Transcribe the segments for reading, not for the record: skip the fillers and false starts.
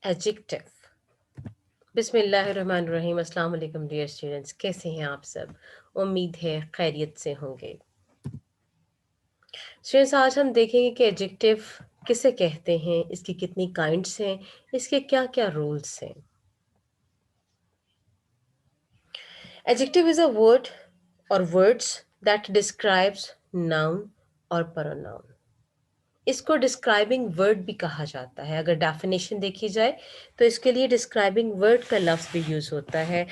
Adjective. बिस्मिल्लाहिर्रहमानिर्रहीम। अस्सलाम वालेकुम डियर स्टूडेंट्स, कैसे हैं आप सब? उम्मीद है खैरियत से होंगे। स्टूडेंट्स, आज हम देखेंगे कि एडजेक्टिव किसे कहते हैं, इसकी कितनी काइंड्स हैं, इसके क्या क्या रूल्स हैं। एडजेक्टिव इज अ वर्ड और वर्ड्स दैट डिस्क्राइब्स नाउन और प्रोनाउन। इसको डिस्क्राइबिंग वर्ड भी कहा जाता है। अगर डेफिनेशन देखी जाए तो इसके लिए डिस्क्राइबिंग वर्ड का लफ्ज़ भी यूज़ होता है।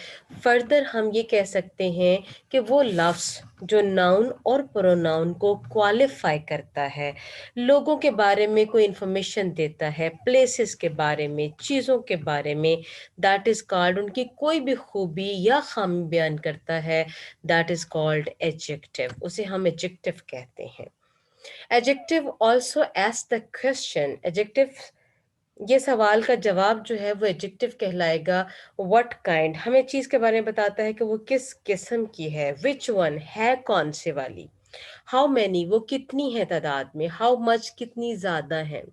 फर्दर हम ये कह सकते हैं कि वो लफ्ज़ जो नाउन और प्रोनाउन को क्वालिफाई करता है, लोगों के बारे में कोई इंफॉर्मेशन देता है, प्लेसेस के बारे में, चीज़ों के बारे में, दैट इज़ कॉल्ड, उनकी कोई भी खूबी या खामी बयान करता है, दैट इज़ कॉल्ड एडजेक्टिव। उसे हम एडजेक्टिव कहते हैं। Adjective also ask the question. Adjective ये सवाल का जवाब जो है वो एडजेक्टिव कहलाएगा। व्हाट काइंड हमें चीज के बारे में बताता है कि वो किस किस्म की है। विच वन है कौन से वाली। हाउ मैनी वो कितनी है तादाद में। हाउ मच कितनी ज्यादा है।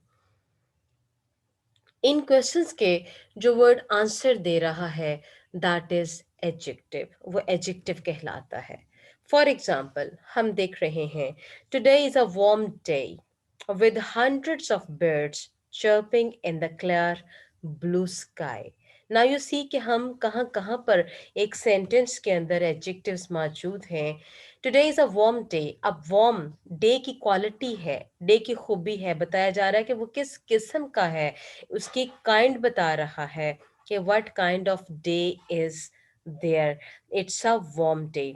इन क्वेश्चंस के जो वर्ड आंसर दे रहा है दैट इज एडजेक्टिव, वो एडजेक्टिव कहलाता है। फॉर एग्जाम्पल हम देख रहे हैं, today is a warm day with hundreds of birds chirping in the clear blue sky. Now you see कि हम कहाँ कहाँ पर एक सेंटेंस के अंदर एडजेक्टिव्स मौजूद हैं। Today is a warm day. अब वार्म डे की क्वालिटी है, डे की खूबी है, बताया जा रहा है कि वो किस किस्म का है, उसकी काइंड बता रहा है कि what kind of day is there. It's a warm day.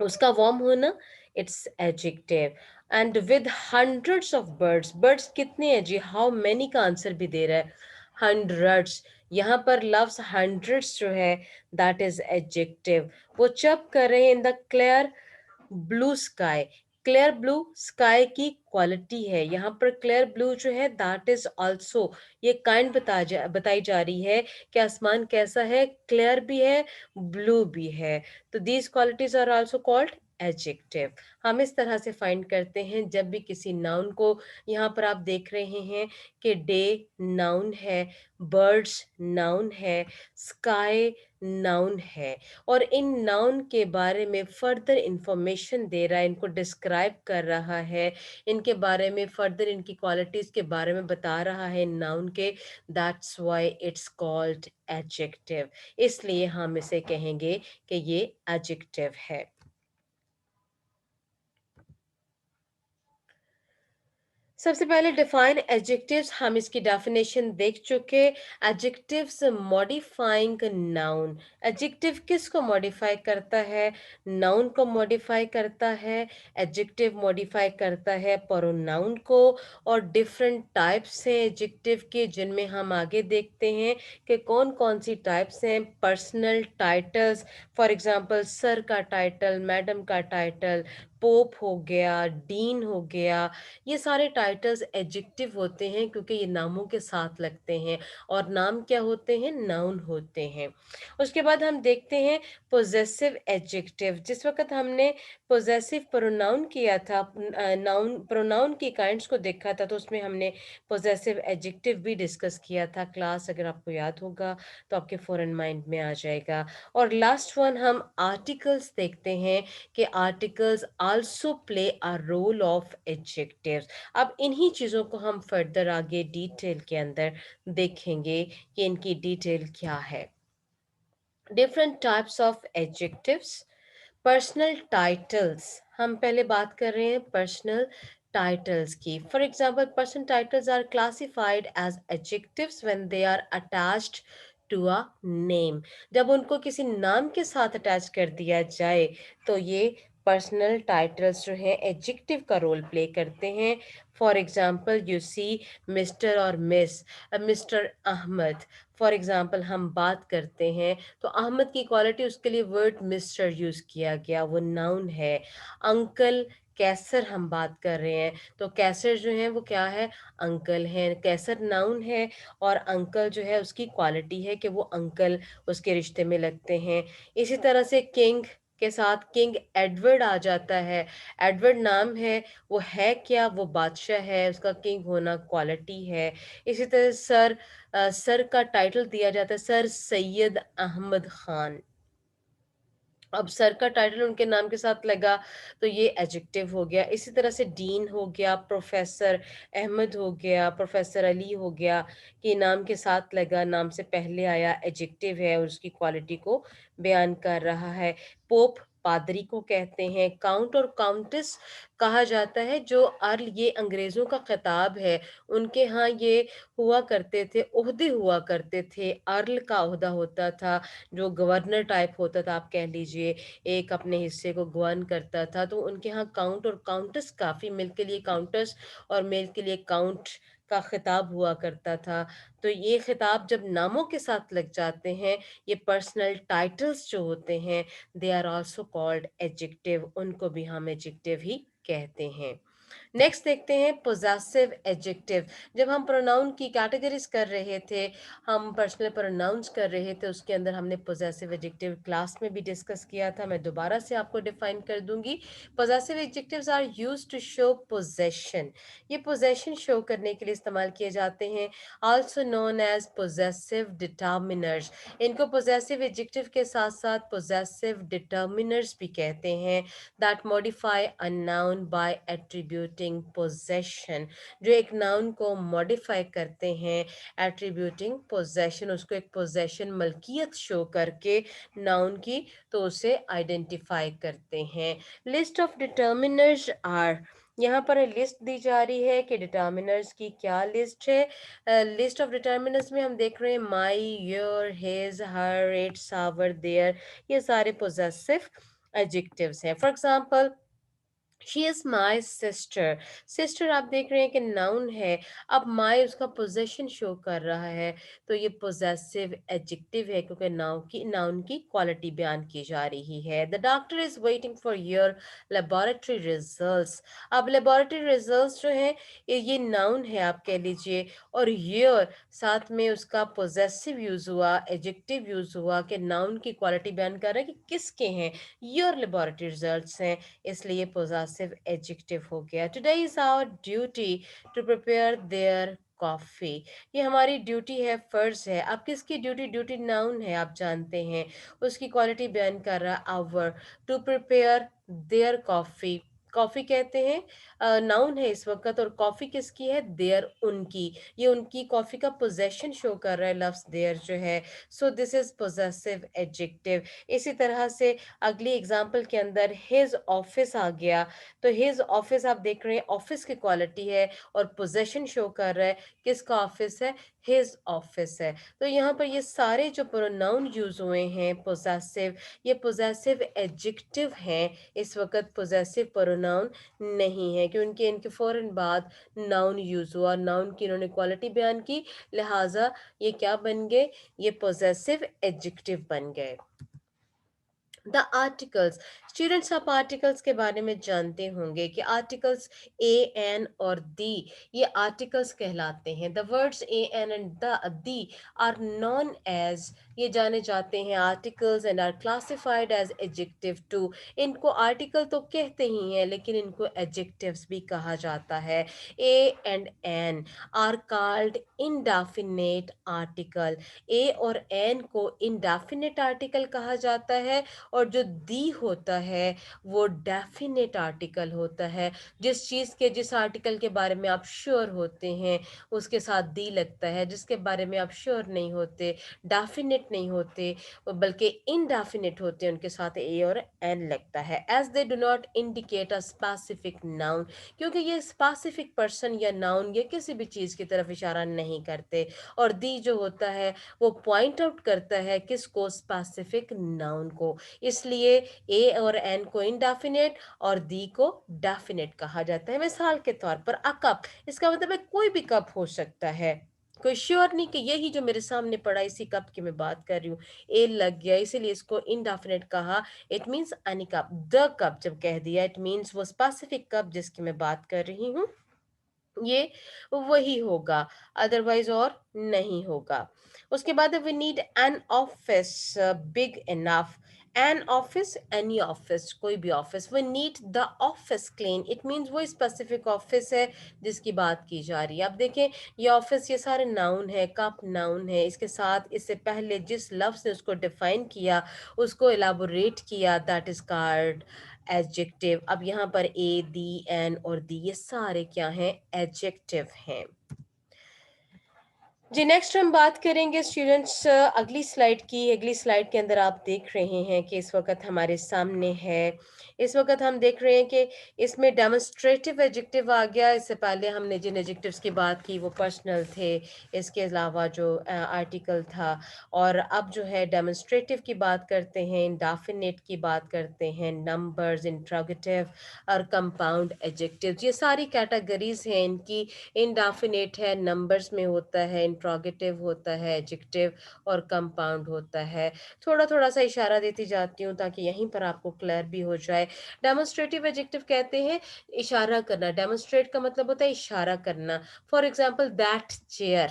उसका वार्म होना it's adjective. And with hundreds of birds, birds कितने हैं जी, हाउ मैनी का आंसर भी दे रहा है, हंड्रेड्स। यहाँ पर लफ्ज हंड्रेड्स जो है दैट इज एडजेक्टिव। वो चप कर रहे हैं in the clear blue sky. Clear blue sky की क्वालिटी है। यहाँ पर क्लियर ब्लू जो है दैट इज ऑल्सो, ये काइंड बताई जा रही है कि आसमान कैसा है, क्लियर भी है, ब्लू भी है। तो these qualities are also called adjective. हम इस तरह से फाइंड करते हैं जब भी किसी नाउन को, यहाँ पर आप देख रहे हैं कि डे नाउन है, बर्ड्स नाउन है, स्काई नाउन है, और इन नाउन के बारे में फर्दर इंफॉर्मेशन दे रहा है, इनको डिस्क्राइब कर रहा है, इनके बारे में फर्दर इनकी क्वालिटीज के बारे में बता रहा है नाउन के। That's why it's called adjective. इसलिए हम इसे कहेंगे कि ये एडजेक्टिव है। सबसे पहले डिफाइन एडजेक्टिव्स, हम इसकी डेफिनेशन देख चुके। Adjectives modifying noun. एडजेक्टिव किसको मॉडिफाई करता है? नाउन को मॉडिफाई करता है। एडजेक्टिव मॉडिफाई करता है प्रोनाउन को। और डिफरेंट टाइप्स हैं एडजेक्टिव के, जिनमें हम आगे देखते हैं कि कौन कौन सी टाइप्स हैं। Personal titles, for example sir का टाइटल, मैडम का टाइटल, पोप हो गया, डीन हो गया, ये सारे टाइटल्स एडजेक्टिव होते हैं क्योंकि ये नामों के साथ लगते हैं, और नाम क्या होते हैं? नाउन होते हैं। उसके बाद हम देखते हैं पोजेसिव एडजेक्टिव। जिस वक्त हमने पोजेसिव प्रोनाउन किया था, नाउन प्रोनाउन की काइंड्स को देखा था, तो उसमें हमने पोजेसिव एडजेक्टिव भी डिस्कस किया था क्लास। अगर आपको याद होगा तो आपके फौरन माइंड में आ जाएगा। और लास्ट वन हम आर्टिकल्स देखते हैं कि articles also play a role of adjectives. अब इन्हीं चीज़ों को हम फर्दर आगे डिटेल के अंदर देखेंगे कि इनकी डिटेल क्या है। Different types of adjectives. Personal titles, हम पहले बात कर रहे हैं पर्सनल टाइटल्स की। For example, personal titles are classified as adjectives when they are attached to a name. जब उनको किसी नाम के साथ अटैच कर दिया जाए तो ये पर्सनल टाइटल्स जो हैं एडजेक्टिव का रोल प्ले करते हैं। For example you see mister और miss, mister Ahmad. For example हम बात करते हैं तो अहमद की क्वालिटी, उसके लिए वर्ड मिस्टर यूज किया गया, वो नाउन है। अंकल कैसर हम बात कर रहे हैं तो कैसर जो है वो क्या है? अंकल है। कैसर नाउन है और अंकल जो है उसकी क्वालिटी है कि वो अंकल उसके रिश्ते में लगते हैं। इसी तरह से किंग के साथ किंग एडवर्ड आ जाता है। एडवर्ड नाम है, वो है क्या? वो बादशाह है, उसका किंग होना क्वालिटी है। इसी तरह सर का टाइटल दिया जाता है, सर सैयद अहमद खान। अब सर का टाइटल उनके नाम के साथ लगा, तो ये एडजेक्टिव हो गया। इसी तरह से डीन हो गया, प्रोफेसर अहमद हो गया, प्रोफेसर अली हो गया, कि नाम के साथ लगा, नाम से पहले आया, एडजेक्टिव है और उसकी क्वालिटी को बयान कर रहा है। पोप पादरी को कहते हैं। काउंट और काउंटेस कहा जाता है, जो अर्ल, ये अंग्रेजों का खिताब है। उनके यहाँ ये हुआ करते थे, ओहदे हुआ करते थे। अर्ल का ओहदा होता था, जो गवर्नर टाइप होता था, आप कह लीजिए, एक अपने हिस्से को गवर्न करता था। तो उनके यहाँ काउंट और काउंटस का, फीमेल के लिए काउंटस और मेल के लिए काउंट का खिताब हुआ करता था। तो ये खिताब जब नामों के साथ लग जाते हैं, ये पर्सनल टाइटल्स जो होते हैं, they are also called adjective, उनको भी हम एडजेक्टिव ही कहते हैं। नेक्स्ट देखते हैं पोजेसिव एडजेक्टिव। जब हम प्रोनाउन की कैटेगरीज कर रहे थे, हम पर्सनल प्रोनाउंस कर रहे थे, उसके अंदर हमने पोजेसिव एडजेक्टिव क्लास में भी डिस्कस किया था। मैं दोबारा से आपको डिफाइन कर दूंगी। Possessive adjectives are used to show possession. ये पोजेशन शो करने के लिए इस्तेमाल किए जाते हैं। Also known as possessive determiners. इनको पोजेसिव एडजेक्टिव के साथ साथ पोजेसिव डिटर्मिनर्स भी कहते हैं। That modify a noun by attributing possession. जो एक नाउन को मॉडिफाई करते हैं एट्रीब्यूटिंग पोजेशन, उसको एक पोजेशन मलकियत शो करके नाउन की, तो उसे आइडेंटिफाई करते हैं। लिस्ट ऑफ डिटर्मिनर्स आर, यहाँ पर लिस्ट दी जा रही है कि डिटर्मिनर्स की क्या लिस्ट है। लिस्ट ऑफ डिटर्मिनर्स में हम देख रहे हैं my, your, his, her, its, our, their, ये सारे पोजेसिव एडजेक्टिव्स हैं। For example, she is my sister. Sister आप देख रहे हैं कि नाउन है। अब माई उसका पोजेशन शो कर रहा है, तो ये पोजेसिव एडजेक्टिव है, क्योंकि नाउन की क्वालिटी बयान की जा रही है। The doctor is waiting for your laboratory results. अब लेबोरेटरी रिजल्ट्स जो हैं, ये नाउन है, आप कह लीजिए, और योर साथ में उसका पोजेसिव यूज हुआ, एडजेक्टिव यूज हुआ, कि नाउन की क्वालिटी बयान कर रहा है कि किसके हैं, योर लेबोरेटरी रिजल्ट्स हैं, इसलिए पोजेसिव एडजेक्टिव हो गया। Today is our duty to prepare their coffee. ये हमारी ड्यूटी है, फर्ज है। अब किसकी ड्यूटी? ड्यूटी नाउन है, आप जानते हैं, उसकी क्वालिटी बयान कर रहा है our. To prepare their coffee, coffee कहते हैं, नाउन है इस वक्त, और कॉफी किसकी है? देयर, उनकी। ये उनकी कॉफी का पोजेशन शो कर रहा है लफ्ज देयर जो है। So this is possessive adjective. इसी तरह से अगली एग्जाम्पल के अंदर हिज ऑफिस आ गया, तो हिज ऑफिस आप देख रहे हैं, ऑफिस की क्वालिटी है और पोजेशन शो कर रहा है, किसका ऑफिस है? हिज ऑफिस है। तो यहाँ पर ये सारे जो प्रोनाउन यूज हुए हैं पोजेसिव, ये पोजेसिव एडजेक्टिव हैं। इस वक्त पोजेसिव प्रोनाउन नहीं है, क्योंकि इनके फौरन बाद नाउन यूज हुआ, नाउन की इन्होंने क्वालिटी बयान की, लिहाजा ये क्या बन गए? ये पोजेसिव एडजेक्टिव बन गए। द आर्टिकल्स, स्टूडेंट्स आप आर्टिकल्स के बारे में जानते होंगे कि आर्टिकल्स ए, एन और दी, ये आर्टिकल्स कहलाते हैं। The words A, an and the are known as, ये जाने जाते हैं articles, and are classified as adjective too. इनको आर्टिकल तो कहते ही हैं, लेकिन इनको एडजेक्टिव्स भी कहा जाता है। A and an are called indefinite article. A और एन को इंडेफिनेट आर्टिकल कहा जाता है, और जो दी होता है वो डेफिनेट आर्टिकल होता है। जिस चीज़ के, जिस आर्टिकल के बारे में आप श्योर होते हैं, उसके साथ दी लगता है। जिसके बारे में आप श्योर नहीं होते, डेफिनेट नहीं होते, बल्कि इनडेफिनेट होते हैं, उनके साथ ए और एन लगता है। As they do not indicate a specific noun, क्योंकि ये स्पेसिफिक पर्सन या नाउन या किसी भी चीज़ की तरफ इशारा नहीं करते। और दी जो होता है वो पॉइंट आउट करता है किसको? स्पेसिफिक नाउन को। इसलिए ए और एन को इंडेफिनेट और दी को डेफिनेट कहा जाता है। मिसाल के तौर पर अ कप, इसका मतलब है कोई भी कप हो सकता है, कोई श्योर नहीं कि यही जो मेरे सामने पड़ा इसी कप की मैं बात कर रही हूँ। ए लग गया, इसीलिए इसको इनडेफिनेट कहा। It means any cup. The cup जब कह दिया, इट मीन्स वो स्पेसिफिक कप जिसकी मैं बात कर रही हूँ, ये वही होगा, अदरवाइज और नहीं होगा। उसके बाद we need an office big enough. An office, any office, कोई भी office. We need the office clean, it means वो स्पेसिफिक ऑफिस है जिसकी बात की जा रही है। अब देखें, ये ऑफिस, ये सारे नाउन है, कप नाउन है, इसके साथ इससे पहले जिस लफ्ज़ ने उसको डिफाइन किया, उसको एलाबोरेट किया, दैट इज कॉल्ड एडजेक्टिव। अब यहाँ पर ए, दी, एन और दी, ये सारे क्या हैं? एडजेक्टिव हैं। जी, नेक्स्ट हम बात करेंगे स्टूडेंट्स अगली स्लाइड की। अगली स्लाइड के अंदर आप देख रहे हैं कि इस वक़्त हमारे सामने है, इस वक़्त हम देख रहे हैं कि इसमें डेमोन्स्ट्रेटिव एडजेक्टिव आ गया। इससे पहले हमने जिन एडजेक्टिव्स की बात की वो पर्सनल थे, इसके अलावा जो आर्टिकल था, और अब जो है डेमोन्स्ट्रेटिव की बात करते हैं, इंडेफिनिट की बात करते हैं, नंबर्स, इंट्रोगेटिव और कंपाउंड एडजेक्टिव्स, ये सारी कैटेगरीज़ हैं इनकी। इंडेफिनिट है, नंबर्स में होता है, इंट्रोगेटिव होता है, एडजेक्टिव और कंपाउंड होता है। थोड़ा-थोड़ा सा इशारा देती जाती हूँ ताकि यहीं पर आपको क्लियर भी हो जाए। डेमोन्स्ट्रेटिव एडजेक्टिव कहते हैं इशारा करना, डेमोन्स्ट्रेट का मतलब होता है इशारा करना। For example that chair,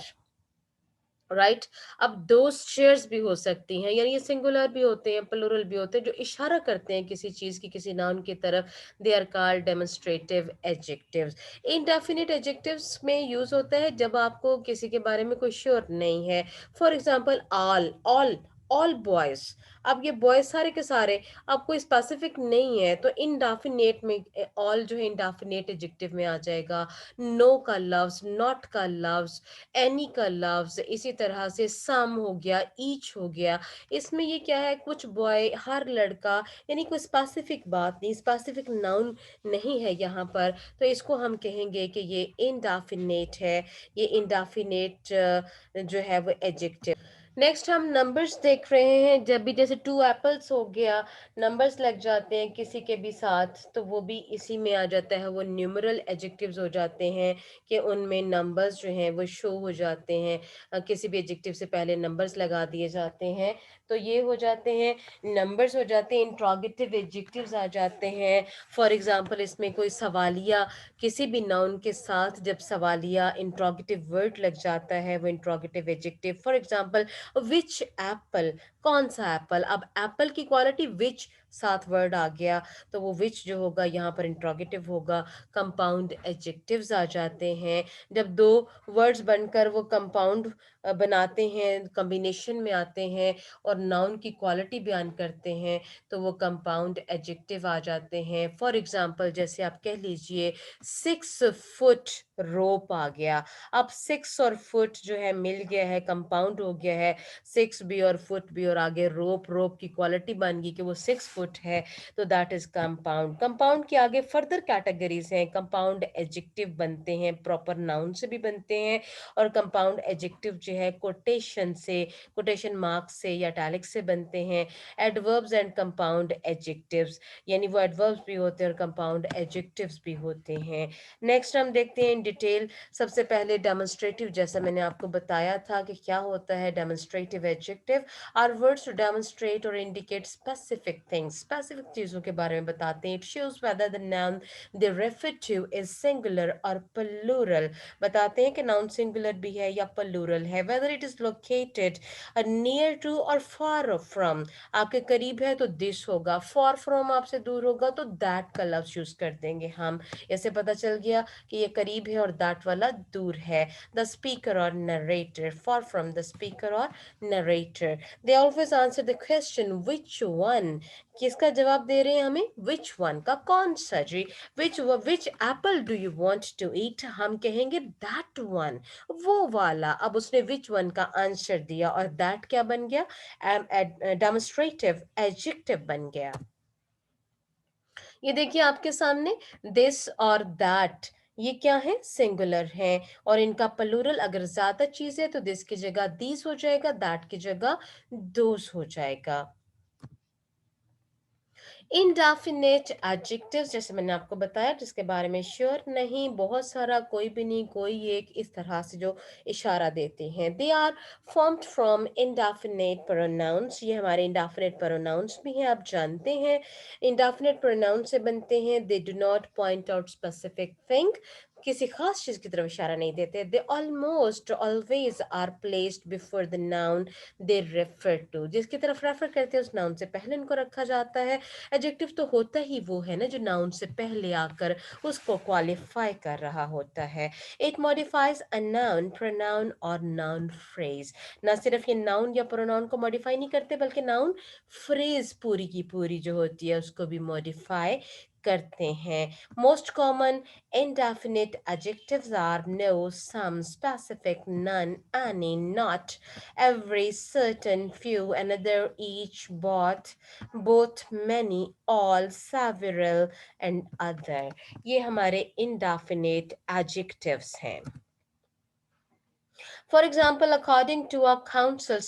right? अब दोस्त चेयर्स भी हो सकती हैं, यानी ये सिंगुलर भी होते हैं, प्लूरल भी होते हैं, जो इशारा करते हैं किसी चीज़ की, किसी नाउन की तरफ। They are called demonstrative adjectives. Indefinite adjectives में यूज़ होता है जब आपको किसी के बारे में कोई श्योर नहीं है। For example all all boys, अब ये बॉयज़ सारे के सारे, अब कोई स्पेसिफिक नहीं है, तो इनडेफिनिट में ऑल जो है इनडेफिनिट एडजेक्टिव में आ जाएगा। नो का लव्स, नॉट का लव्स, एनी का लव्स, इसी तरह से सम हो गया, ईच हो गया। इसमें ये क्या है, कुछ बॉय, हर लड़का, यानी कोई स्पेसिफिक बात नहीं, स्पेसिफिक नाउन नहीं है यहाँ पर, तो इसको हम कहेंगे कि ये इंडेफिनेट है, ये इंडेफिनेट जो है वो एडजेक्टिव। नेक्स्ट हम नंबर्स देख रहे हैं। जब भी जैसे टू एप्पल्स हो गया, नंबर्स लग जाते हैं किसी के भी साथ, तो वो भी इसी में आ जाता है, वो न्यूमरल एडजेक्टिव्स हो जाते हैं कि उनमें नंबर्स जो हैं वो शो हो जाते हैं। किसी भी एडजेक्टिव से पहले नंबर्स लगा दिए जाते हैं, तो ये हो जाते हैं, नंबर्स हो जाते हैं। इंट्रोगेटिव एडजेक्टिव्स आ जाते हैं। फॉर एग्जांपल इसमें कोई सवालिया, किसी भी नाउन के साथ जब सवालिया इंट्रोगेटिव वर्ड लग जाता है, वो interrogative adjective. For example which Apple, कौन सा एप्पल, अब एप्पल की क्वालिटी विच, साथ वर्ड आ गया, तो वो विच जो होगा यहाँ पर इंट्रोगेटिव होगा। कंपाउंड एडजेक्टिव्स आ जाते हैं जब दो वर्ड्स बनकर वो कंपाउंड बनाते हैं, कॉम्बिनेशन में आते हैं और नाउन की क्वालिटी बयान करते हैं, तो वो कंपाउंड एडजेक्टिव आ जाते हैं। फॉर एग्जांपल जैसे आप कह लीजिए 6 फुट रोप आ गया। अब 6 और फुट जो है मिल गया है, कंपाउंड हो गया है, 6 भी और फुट भी, और आगे रोप, रोप की क्वालिटी बन गई कि वो 6 फुट है, तो दैट इज कंपाउंड। कंपाउंड के आगे फर्दर कैटेगरीज हैं। कंपाउंड एडजेक्टिव बनते हैं, प्रॉपर नाउन से भी बनते हैं, और कंपाउंड एडजेक्टिव जो है कोटेशन से, कोटेशन मार्क्स से या टैलिक से बनते हैं। एडवर्ब्स एंड कंपाउंड एडजेक्टिव्स, यानी वो एडवर्ब्स भी होते हैं और कंपाउंड एडजेक्टिव्स भी होते हैं। नेक्स्ट हम देखते हैं इन डिटेल। सबसे पहले डेमोन्स्ट्रेटिव, जैसा मैंने आपको बताया था कि क्या होता है demonstrative adjective, are words to demonstrate और इंडिकेट स्पेसिफिक थिंग्स, स्पेसिफिक चीज़ों के बारे में बताते हैं। It shows whether the noun they refer to is singular और प्लूरल, बताते हैं कि नाउन सिंगुलर भी है या प्लूरल है। Whether it is located near to और फार फ्रॉम, आपके करीब है तो दिस होगा, फार फ्रॉम आपसे दूर होगा तो दैट का लफ्ज यूज कर देंगे हम। ऐसे पता चल गया कि ये करीब है और दैट वाला दूर है। द स्पीकर और narrator, far from the speaker और narrator. They always answer the question which one, किसका जवाब दे रहे हैं हमें, विच वन का, कौन सा जी। Which apple do you want to eat, हम कहेंगे दैट वन, वो वाला। अब उसने विच वन का आंसर दिया और दैट क्या बन गया, डेमोन्स्ट्रेटिव एडजेक्टिव बन गया। ये देखिए आपके सामने, दिस और दैट, ये क्या है, सिंगुलर है, और इनका प्लूरल अगर ज्यादा चीज है तो दिस की जगह दीज हो जाएगा, दैट की जगह दोस हो जाएगा। इनडेफिनेट एडजेक्टिव्स, जैसे मैंने आपको बताया, जिसके बारे में श्योर नहीं, बहुत सारा, कोई भी नहीं, कोई एक, इस तरह से जो इशारा देते हैं। They are formed from indefinite pronouns, ये हमारे इनडेफिनेट प्रोनाउंस भी हैं, आप जानते हैं। इनडेफिनेट प्रोनाउंस से बनते हैं। They do not point out specific thing, किसी खास चीज़ की तरफ इशारा नहीं देते। They almost always are placed before the noun they refer to, जिसकी तरफ रेफर करते हैं उस नाउन से पहले उनको रखा जाता है। एडजेक्टिव तो होता ही वो है ना जो नाउन से पहले आकर उसको क्वालिफाई कर रहा होता है। It modifies a noun, pronoun और नाउन फ्रेज। ना सिर्फ ये नाउन या प्रोनाउन को मॉडिफाई नहीं करते बल्कि नाउन फ्रेज पूरी की पूरी जो होती है उसको भी मॉडिफाई करते हैं। Most common indefinite adjectives are no, some, specific, none, any, not, every, certain, few, another, each, both, many, all, several and other। ये हमारे indefinite adjectives हैं। For example according to a council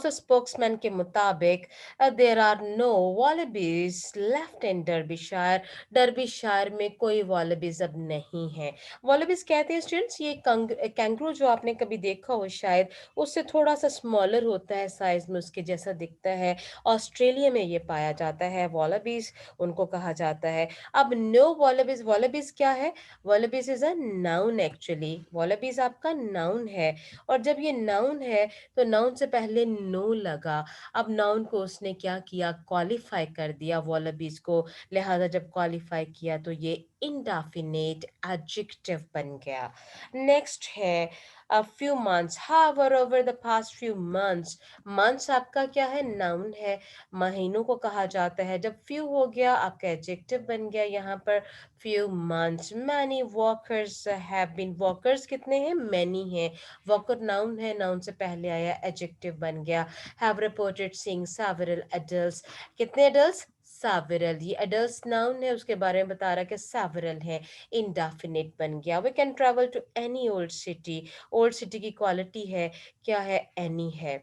spokesman के मुताबिक there are no wallabies left in Derbyshire. Derbyshire में कोई वॉलबीज अब नहीं है। वॉलबीज कहते हैं स्टूडेंट्स ये कैंगरू जो आपने कभी देखा हो शायद, उससे थोड़ा सा स्मॉलर होता है साइज में, उसके जैसा दिखता है। ऑस्ट्रेलिया में ये पाया जाता है वॉलबीज, उनको कहा जाता है। अब नो वॉलबीज, वॉलबीज क्या है? वॉलबीज इज अ नाउन एक्चुअली, वॉलबीज आपका नाउन है। और जब ये नाउन है तो नाउन से पहले नो लगा। अब नाउन को उसने क्या किया? क्वालिफाई कर दिया वॉलबीज को। लिहाजा जब क्वालिफाई किया तो ये इंडेफिनेट एडजेक्टिव बन गया। नेक्स्ट है a few months, however over the past few months। months आपका क्या है? नाउन है, महीनों को कहा जाता है। जब few हो गया आपका एडजेक्टिव बन गया यहाँ पर। few months, many walkers have been, walkers कितने हैं? many हैं। walker नाउन है, नाउन से पहले आया, एडजेक्टिव बन गया। have reported seeing several adults, कितने adults? several, ये adults नाउन है, उसके बारे में बता रहा है कि several है, indefinite बन गया। we can travel to any old city, old city की क्वालिटी है, क्या है? any है।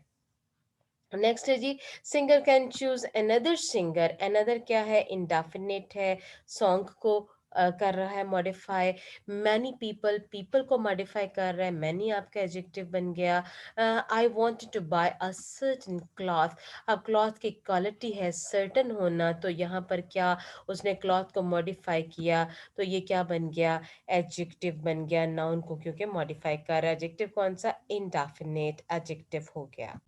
नेक्स्ट है जी, singer can choose another singer. Another क्या है? इंडेफिनिट है, सॉन्ग को कर रहा है मॉडिफाई। मैनी पीपल, पीपल को मॉडिफाई कर रहा है, मैनी आपका एडजेक्टिव बन गया। I wanted to buy a certain cloth. अब क्लॉथ की क्वालिटी है सर्टन होना, तो यहाँ पर क्या उसने क्लॉथ को मॉडिफाई किया, तो ये क्या बन गया? एडजेक्टिव बन गया नाउन को, क्योंकि मॉडिफाई कर रहा है। एडजेक्टिव कौन सा? इंडेफिनेट एडजेक्टिव हो गया।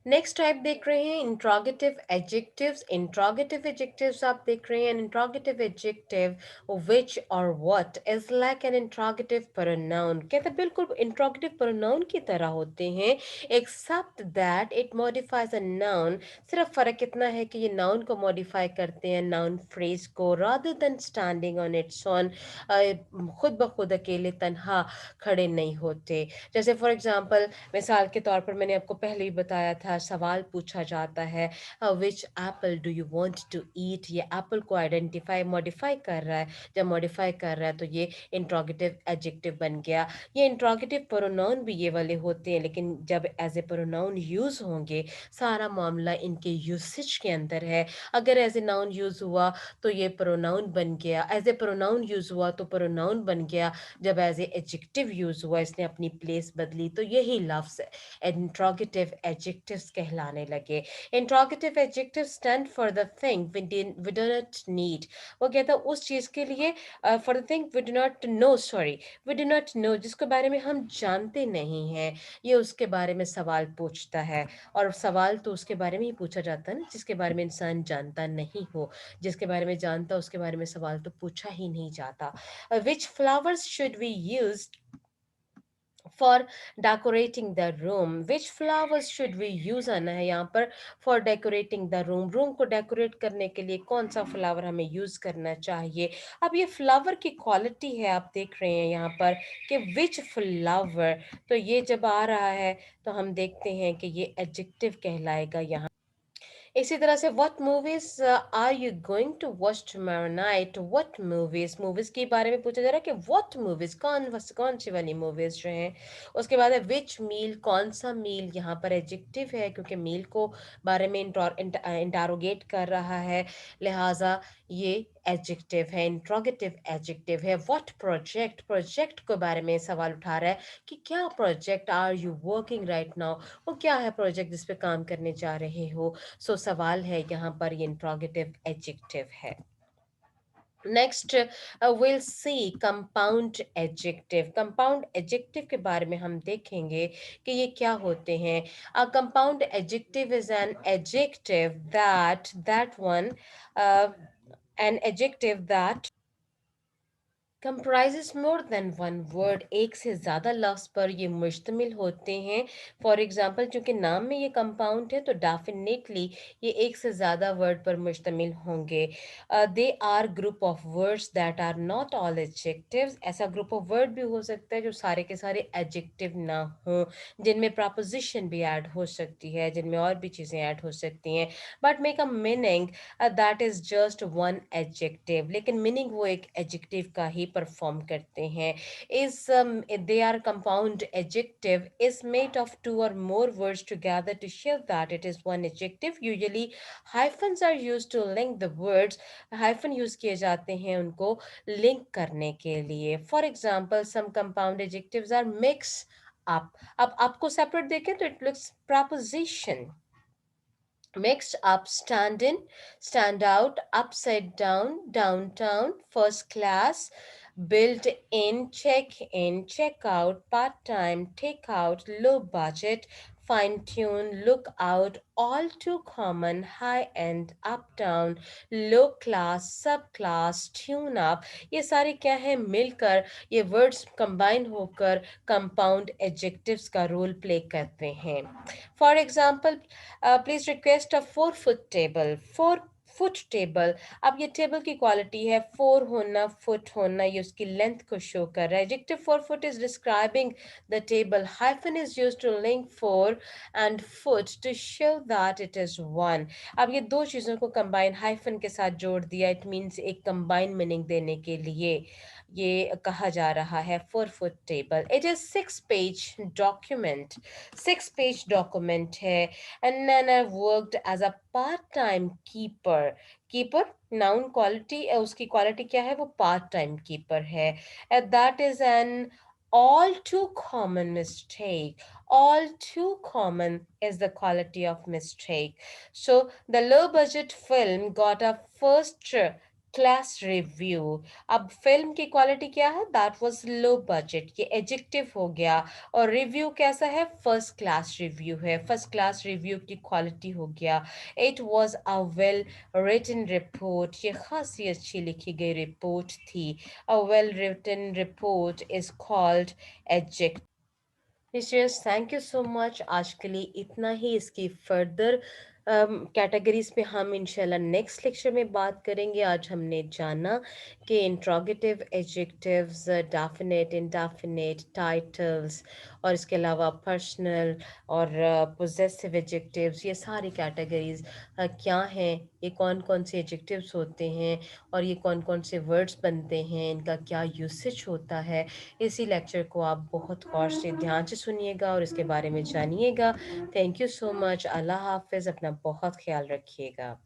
नेक्स्ट टाइप देख रहे हैं इंट्रोगेटिव एडजेक्टिव्स। इंट्रोगेटिव एडजेक्टिव्स आप देख रहे हैं। इंट्रोगेटिव एडजेक्टिव विच और what is like an interrogative pronoun. कहते हैं बिल्कुल इंट्रोगेटिव प्रोनाउन की तरह होते हैं, except that it modifies a noun. सिर्फ फर्क इतना है कि ये नाउन को मॉडिफाई करते हैं, नाउन फ्रेज को, rather than standing on its own. खुद ब खुद अकेले तन्हा खड़े नहीं होते। जैसे फॉर एग्जांपल, मिसाल के तौर पर मैंने आपको पहले ही बताया था, सवाल पूछा जाता है which apple do you want to eat. ये एप्पल को आइडेंटिफाई मॉडिफाई कर रहा है। जब मॉडिफाई कर रहा है तो ये इंट्रोगेटिव एडजेक्टिव बन गया। ये इंट्रोगेटिव प्रोनाउन भी ये वाले होते हैं, लेकिन जब एज ए प्रोनाउन यूज होंगे, सारा मामला इनके यूसेज के अंदर है। अगर एज ए नाउन यूज हुआ तो ये प्रोनाउन बन गया, एज ए प्रोनाउन यूज हुआ तो प्रोनाउन बन गया। जब एज ए एडजेक्टिव यूज हुआ, इसने अपनी प्लेस बदली, तो यही लफ्ज इंट्रोगेटिव एडजेक्टिव्स कहलाने लगे। Interrogative adjective stand for the thing we do not need. वो कहता है उस चीज के लिए, for the thing we do not know, sorry, we do not know, जिसके बारे में हम जानते नहीं हैं, ये उसके बारे में सवाल पूछता है। और सवाल तो उसके बारे में ही पूछा जाता है ना जिसके बारे में इंसान जानता नहीं हो। जिसके बारे में जानता उसके बारे में सवाल तो पूछा ही नहीं जाता। Which flowers should we use for decorating the room. Which flowers should we use आना है यहाँ पर, for decorating the room. Room को डेकोरेट करने के लिए कौन सा फ्लावर हमें यूज करना चाहिए। अब ये फ्लावर की क्वालिटी है, आप देख रहे हैं यहाँ पर कि विच फ्लावर, तो ये जब आ रहा है तो हम देखते हैं कि ये एडजेक्टिव कहलाएगा यहाँ। इसी तरह से what movies are you going to watch tomorrow night. What movies, movies के बारे में पूछा जा रहा है कि व्हाट मूवीज, कौन सी वाली मूवीज जो हैं। उसके बाद है विच मील, कौन सा मील, यहाँ पर एडजेक्टिव है क्योंकि मील को बारे में इंटारोगेट कर रहा है, लिहाजा ये एडजेक्टिव है, इंट्रोगेटिव एडजेक्टिव है। व्हाट प्रोजेक्ट, प्रोजेक्ट के बारे में सवाल उठा रहा है कि क्या project are you working right now, वो क्या है प्रोजेक्ट जिस पे काम करने जा रहे हो। सो सवाल है यहाँ पर, ये इंट्रोगेटिव एडजेक्टिव है। Next will see compound adjective. Compound adjective के बारे में हम देखेंगे कि ये क्या होते हैं। A compound adjective is an adjective that one an adjective that comprises more than one word। एक से ज़्यादा लफ्ज़ पर ये मुश्तमिल होते हैं। फॉर एग्ज़ाम्पल चूँकि नाम में ये कंपाउंड है तो डेफिनेटली ये एक से ज़्यादा वर्ड पर मुश्तमिल होंगे। They are group of words that are not all adjectives. ऐसा ग्रुप ऑफ वर्ड भी हो सकता है जो सारे के सारे एडजेक्टिव ना हों, जिनमें प्रपोजिशन भी ऐड हो सकती है, जिनमें और भी चीज़ें ऐड हो सकती हैं, but make a meaning that is just one adjective. लेकिन मीनिंग वो एक एडजेक्टिव का ही परफॉर्म करते हैं। Is they are compound adjective is made of two or more words together to show that it is one adjective. Usually hyphens are used to link the words. Hyphen use किए जाते हैं उनको link करने के लिए। For example some compound adjectives are mix up. अब आपको separate देखें तो it looks preposition. Mixed up, stand in, stand out, upside down, downtown, first class, built in, check out, part time, take out, low budget, fine tune, look out, all too common, high end, up down, low class, subclass, tune up। ये सारे क्या है, मिलकर ये words combine होकर compound adjectives का role play करते हैं। For example please request a 4 foot table. 4 foot table. अब ये टेबल की क्वालिटी है 4 होना, फुट होना, ये उसकी लेंथ को शो कर रहा है। Adjective 4 foot is describing the table. Hyphen is use to link 4 and foot to show that it is one. अब ये दो चीज़ों को कंबाइन हाइफन के साथ जोड़ दिया, इट मीन्स एक कंबाइन मीनिंग देने के लिए ये कहा जा रहा है 4 foot table. It is 6 page document. 6 page document है। And then I worked as a part-time keeper। Keeper noun quality, उसकी क्वालिटी क्या है, वो पार्ट टाइम कीपर है। That is an all too common mistake। All too common is the quality of mistake। So the low budget film got a first class review. अब film की quality क्या है, that was low budget, ये adjective हो गया। और review कैसा है, फर्स्ट क्लास रिव्यू है। फर्स्ट क्लास रिव्यू की क्वालिटी हो गया। It was a well written report, ये खासी अच्छी लिखी गई रिपोर्ट थी। A well written report is called adjective. Yes, thank you so much. आज के लिए इतना ही। इसकी फर्दर कैटेगरीज पे हम इंशाल्लाह नेक्स्ट लेक्चर में बात करेंगे। आज हमने जाना कि interrogative adjectives, definite, indefinite, titles और इसके अलावा पर्सनल और पोजेसिव एडजेक्टिव्स, ये सारी कैटेगरीज क्या हैं, ये कौन कौन से एडजेक्टिव्स होते हैं और ये कौन कौन से वर्ड्स बनते हैं, इनका क्या यूसेज होता है। इसी लेक्चर को आप बहुत गौर से ध्यान से सुनिएगा और इसके बारे में जानिएगा। Thank you so much. अल्लाह हाफ़िज़। अपना बहुत ख्याल रखिएगा।